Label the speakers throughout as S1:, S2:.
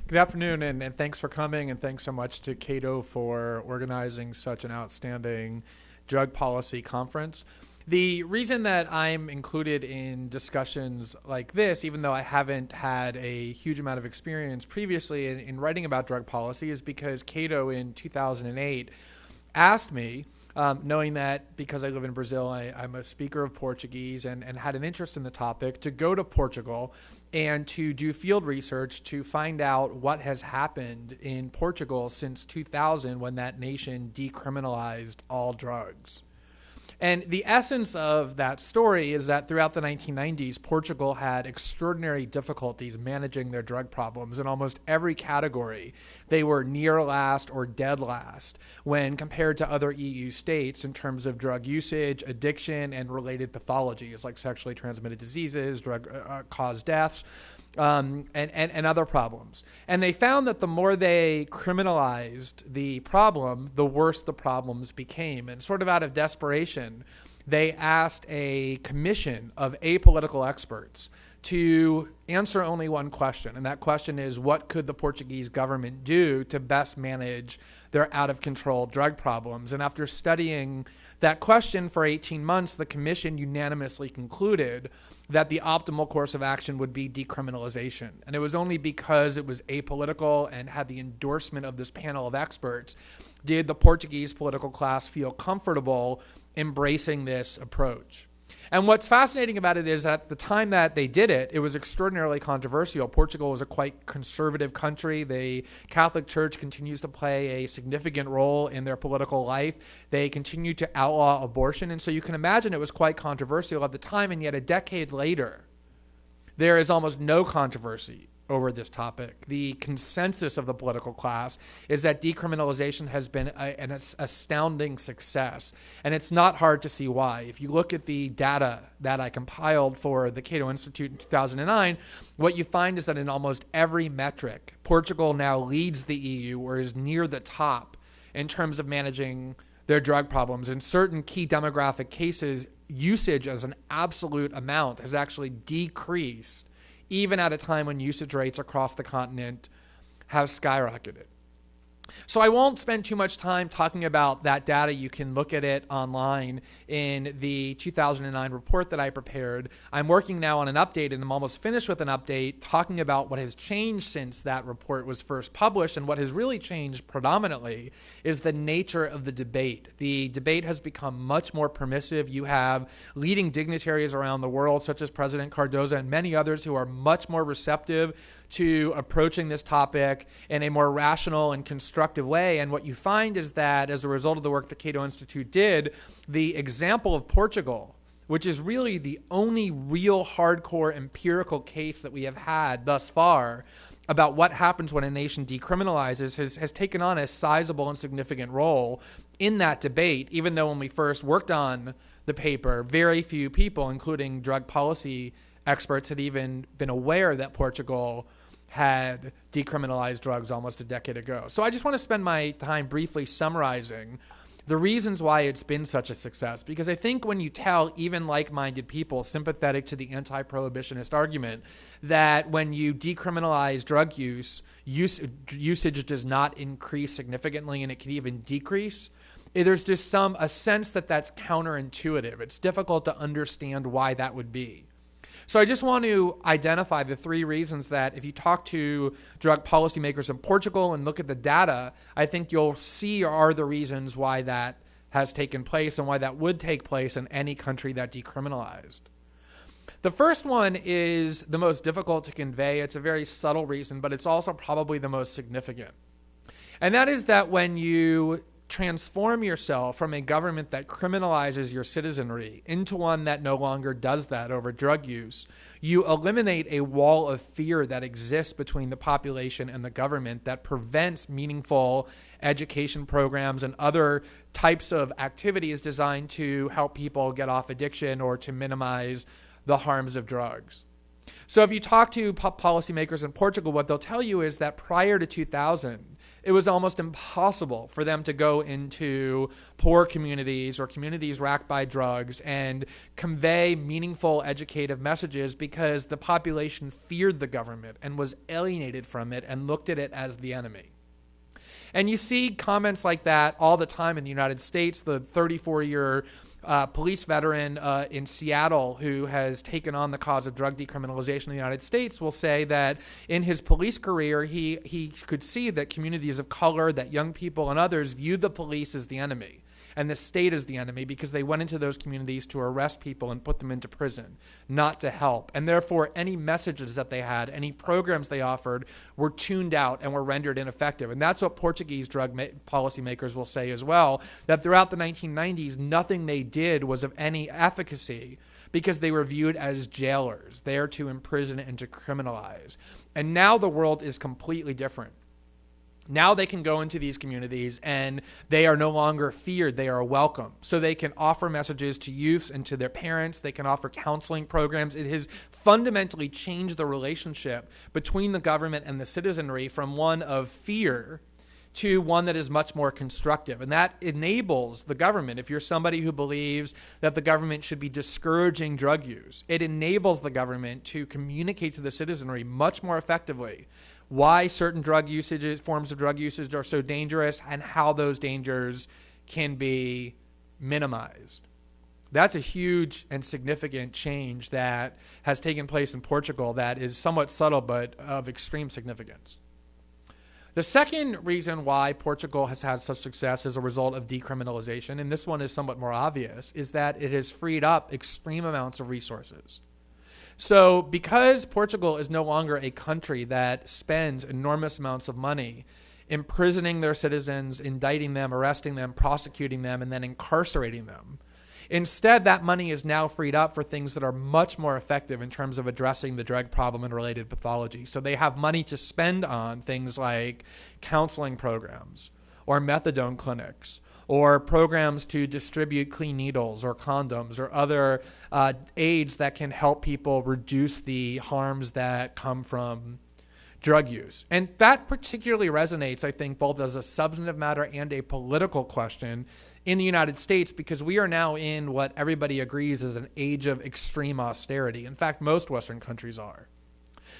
S1: Good afternoon, and thanks for coming, and thanks so much to Cato for organizing such an outstanding drug policy conference. The reason that I'm included in discussions like this, even though I haven't had a huge amount of experience previously in writing about drug policy, is because Cato in 2008 asked me, knowing that because I live in Brazil, I'm a speaker of Portuguese and had an interest in the topic, to go to Portugal and to do field research to find out what has happened in Portugal since 2000, when that nation decriminalized all drugs. And the essence of that story is that throughout the 1990s, Portugal had extraordinary difficulties managing their drug problems in almost every category. They were near last or dead last when compared to other EU states in terms of drug usage, addiction, and related pathologies like sexually transmitted diseases, drug-caused deaths, and other problems. And they found that the more they criminalized the problem, the worse the problems became. And sort of out of desperation, they asked a commission of apolitical experts to answer only one question. And that question is, what could the Portuguese government do to best manage their out-of-control drug problems? And after studying that question for 18 months, the commission unanimously concluded that the optimal course of action would be decriminalization. And it was only because it was apolitical and had the endorsement of this panel of experts did the Portuguese political class feel comfortable embracing this approach. And what's fascinating about it is that at the time that they did it, it was extraordinarily controversial. Portugal was a quite conservative country. The Catholic Church continues to play a significant role in their political life. They continue to outlaw abortion. And so you can imagine it was quite controversial at the time. And yet a decade later, there is almost no controversy over this topic. The consensus of the political class is that decriminalization has been an astounding success. And it's not hard to see why. If you look at the data that I compiled for the Cato Institute in 2009, what you find is that in almost every metric, Portugal now leads the EU or is near the top in terms of managing their drug problems. In certain key demographic cases, usage as an absolute amount has actually decreased, even at a time when usage rates across the continent have skyrocketed. So I won't spend too much time talking about that data. You can look at it online in the 2009 report that I prepared. I'm working now on an update, and I'm almost finished with an update talking about what has changed since that report was first published. And what has really changed predominantly is the nature of the debate. The debate has become much more permissive. You have leading dignitaries around the world, such as President Cardoso and many others, who are much more receptive to approaching this topic in a more rational and constructive way. And what you find is that as a result of the work the Cato Institute did, the example of Portugal, which is really the only real hardcore empirical case that we have had thus far about what happens when a nation decriminalizes, has taken on a sizable and significant role in that debate, even though when we first worked on the paper, very few people, including drug policy experts, had even been aware that Portugal had decriminalized drugs almost a decade ago. So I just want to spend my time briefly summarizing the reasons why it's been such a success, because I think when you tell even like-minded people sympathetic to the anti-prohibitionist argument that when you decriminalize drug usage does not increase significantly and it can even decrease, there's just a sense that that's counterintuitive. It's difficult to understand why that would be. So I just want to identify the three reasons that if you talk to drug policymakers in Portugal and look at the data, I think you'll see are the reasons why that has taken place and why that would take place in any country that decriminalized. The first one is the most difficult to convey. It's a very subtle reason, but it's also probably the most significant. And that is that when you transform yourself from a government that criminalizes your citizenry into one that no longer does that over drug use, you eliminate a wall of fear that exists between the population and the government that prevents meaningful education programs and other types of activities designed to help people get off addiction or to minimize the harms of drugs. So if you talk to policymakers in Portugal, what they'll tell you is that prior to 2000, it was almost impossible for them to go into poor communities or communities racked by drugs and convey meaningful educative messages because the population feared the government and was alienated from it and looked at it as the enemy. And you see comments like that all the time in the United States. The 34-year police veteran in Seattle who has taken on the cause of drug decriminalization in the United States will say that in his police career, he could see that communities of color, that young people and others viewed the police as the enemy and the state as the enemy because they went into those communities to arrest people and put them into prison, not to help. And therefore, any messages that they had, any programs they offered were tuned out and were rendered ineffective. And that's what Portuguese drug policymakers will say as well, that throughout the 1990s, nothing they did was of any efficacy because they were viewed as jailers, there to imprison and to criminalize. And now the world is completely different. Now they can go into these communities and they are no longer feared, they are welcome. So they can offer messages to youth and to their parents, they can offer counseling programs. It has fundamentally changed the relationship between the government and the citizenry from one of fear to one that is much more constructive. And that enables the government, if you're somebody who believes that the government should be discouraging drug use, it enables the government to communicate to the citizenry much more effectively why certain forms of drug usage are so dangerous and how those dangers can be minimized. That's a huge and significant change that has taken place in Portugal that is somewhat subtle but of extreme significance. The second reason why Portugal has had such success as a result of decriminalization, and this one is somewhat more obvious, is that it has freed up extreme amounts of resources. So because Portugal is no longer a country that spends enormous amounts of money imprisoning their citizens, indicting them, arresting them, prosecuting them, and then incarcerating them, instead that money is now freed up for things that are much more effective in terms of addressing the drug problem and related pathology. So they have money to spend on things like counseling programs or methadone clinics, or programs to distribute clean needles or condoms or other aids that can help people reduce the harms that come from drug use. And that particularly resonates, I think, both as a substantive matter and a political question in the United States, because we are now in what everybody agrees is an age of extreme austerity. In fact, most Western countries are.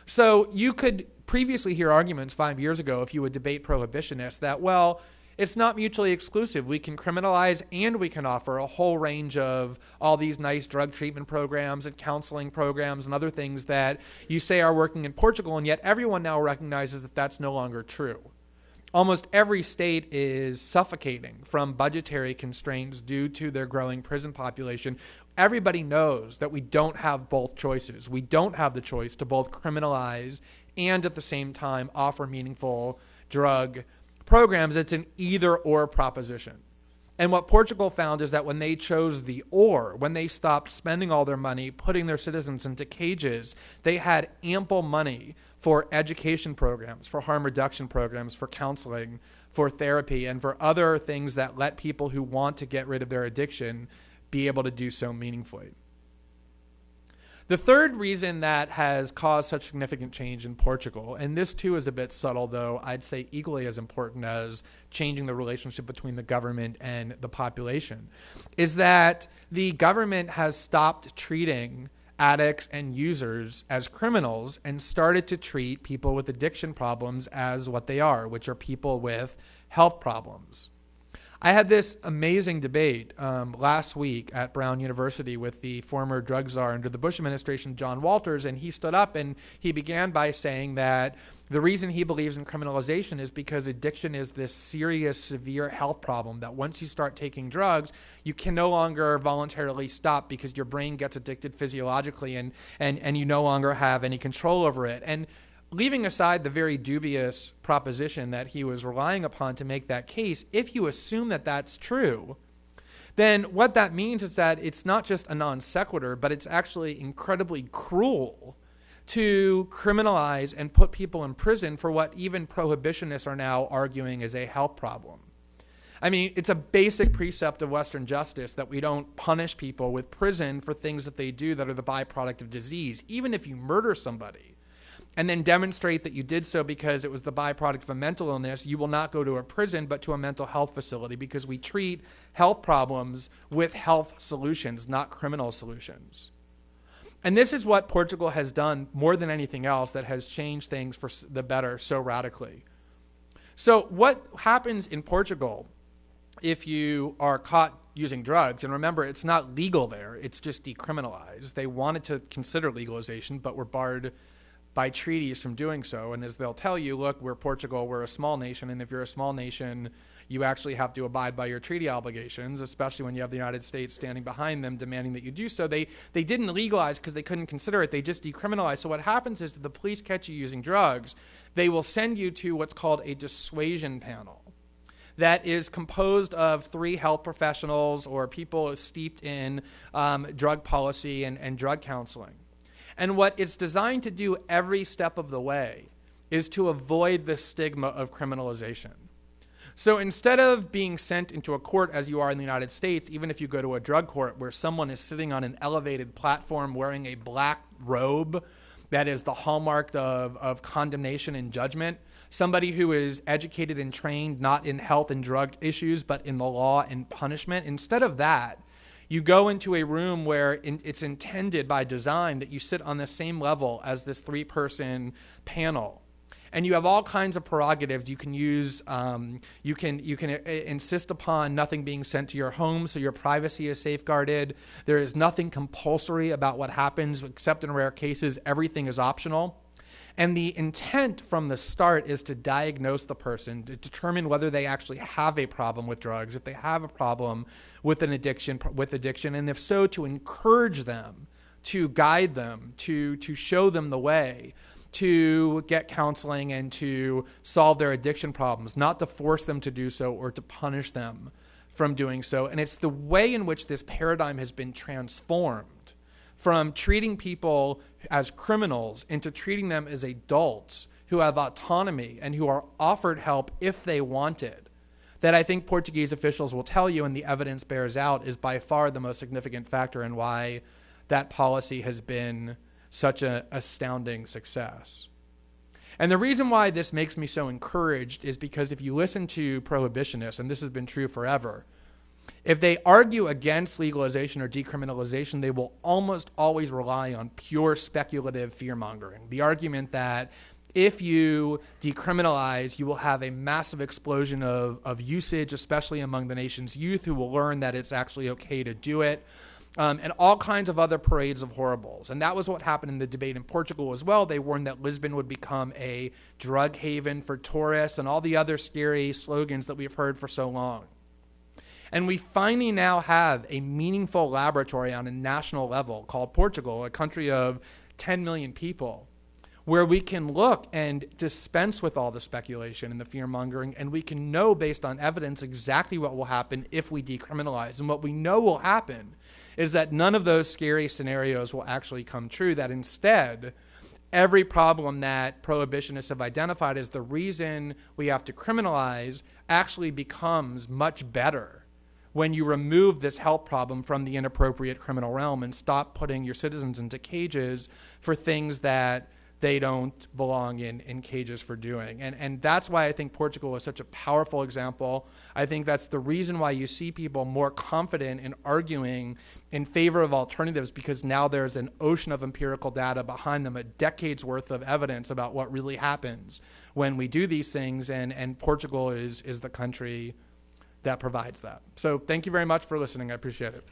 S1: So you could previously hear arguments 5 years ago, if you would debate prohibitionists, that, well, it's not mutually exclusive. We can criminalize and we can offer a whole range of all these nice drug treatment programs and counseling programs and other things that you say are working in Portugal, and yet everyone now recognizes that that's no longer true. Almost every state is suffocating from budgetary constraints due to their growing prison population. Everybody knows that we don't have both choices. We don't have the choice to both criminalize and at the same time offer meaningful drug programs. It's an either-or proposition. And what Portugal found is that when they chose the or, when they stopped spending all their money putting their citizens into cages, they had ample money for education programs, for harm reduction programs, for counseling, for therapy, and for other things that let people who want to get rid of their addiction be able to do so meaningfully. The third reason that has caused such significant change in Portugal, and this too is a bit subtle, though I'd say equally as important as changing the relationship between the government and the population, is that the government has stopped treating addicts and users as criminals and started to treat people with addiction problems as what they are, which are people with health problems. I had this amazing debate last week at Brown University with the former drug czar under the Bush administration, John Walters, and he stood up and he began by saying that the reason he believes in criminalization is because addiction is this serious, severe health problem that once you start taking drugs, you can no longer voluntarily stop because your brain gets addicted physiologically and you no longer have any control over it. And leaving aside the very dubious proposition that he was relying upon to make that case, if you assume that that's true, then what that means is that it's not just a non sequitur, but it's actually incredibly cruel to criminalize and put people in prison for what even prohibitionists are now arguing is a health problem. I mean, it's a basic precept of Western justice that we don't punish people with prison for things that they do that are the byproduct of disease. Even if you murder somebody, and then demonstrate that you did so because it was the byproduct of a mental illness, you will not go to a prison but to a mental health facility, because we treat health problems with health solutions, not criminal solutions. And this is what Portugal has done more than anything else that has changed things for the better so radically. So what happens in Portugal if you are caught using drugs, and remember, it's not legal there, it's just decriminalized. They wanted to consider legalization, but were barred by treaties from doing so. And as they'll tell you, look, we're Portugal, we're a small nation, and if you're a small nation, you actually have to abide by your treaty obligations, especially when you have the United States standing behind them demanding that you do so. They didn't legalize because they couldn't consider it, they just decriminalized. So what happens is, if the police catch you using drugs, they will send you to what's called a dissuasion panel that is composed of 3 health professionals or people steeped in drug policy and drug counseling. And what it's designed to do every step of the way is to avoid the stigma of criminalization. So instead of being sent into a court as you are in the United States, even if you go to a drug court where someone is sitting on an elevated platform wearing a black robe that is the hallmark of condemnation and judgment, somebody who is educated and trained not in health and drug issues but in the law and punishment, instead of that, you go into a room where it's intended by design that you sit on the same level as this 3-person panel. And you have all kinds of prerogatives. You can use, you can insist upon nothing being sent to your home, so your privacy is safeguarded. There is nothing compulsory about what happens, except in rare cases. Everything is optional. And the intent from the start is to diagnose the person, to determine whether they actually have a problem with drugs, if they have a problem with an addiction, and if so, to encourage them, to guide them, to show them the way, to get counseling and to solve their addiction problems, not to force them to do so or to punish them from doing so. And it's the way in which this paradigm has been transformed from treating people as criminals into treating them as adults who have autonomy and who are offered help if they want it, that I think Portuguese officials will tell you, and the evidence bears out, is by far the most significant factor in why that policy has been such an astounding success. And the reason why this makes me so encouraged is because if you listen to prohibitionists, and this has been true forever, if they argue against legalization or decriminalization, they will almost always rely on pure speculative fear-mongering. The argument that if you decriminalize, you will have a massive explosion of usage, especially among the nation's youth, who will learn that it's actually okay to do it, and all kinds of other parades of horribles. And that was what happened in the debate in Portugal as well. They warned that Lisbon would become a drug haven for tourists and all the other scary slogans that we've heard for so long. And we finally now have a meaningful laboratory on a national level called Portugal, a country of 10 million people, where we can look and dispense with all the speculation and the fear-mongering, and we can know based on evidence exactly what will happen if we decriminalize. And what we know will happen is that none of those scary scenarios will actually come true, that instead, every problem that prohibitionists have identified as the reason we have to criminalize actually becomes much better when you remove this health problem from the inappropriate criminal realm and stop putting your citizens into cages for things that they don't belong in cages for doing. And that's why I think Portugal is such a powerful example. I think that's the reason why you see people more confident in arguing in favor of alternatives, because now there's an ocean of empirical data behind them, a decade's worth of evidence about what really happens when we do these things, and Portugal is the country that provides that. So thank you very much for listening. I appreciate it.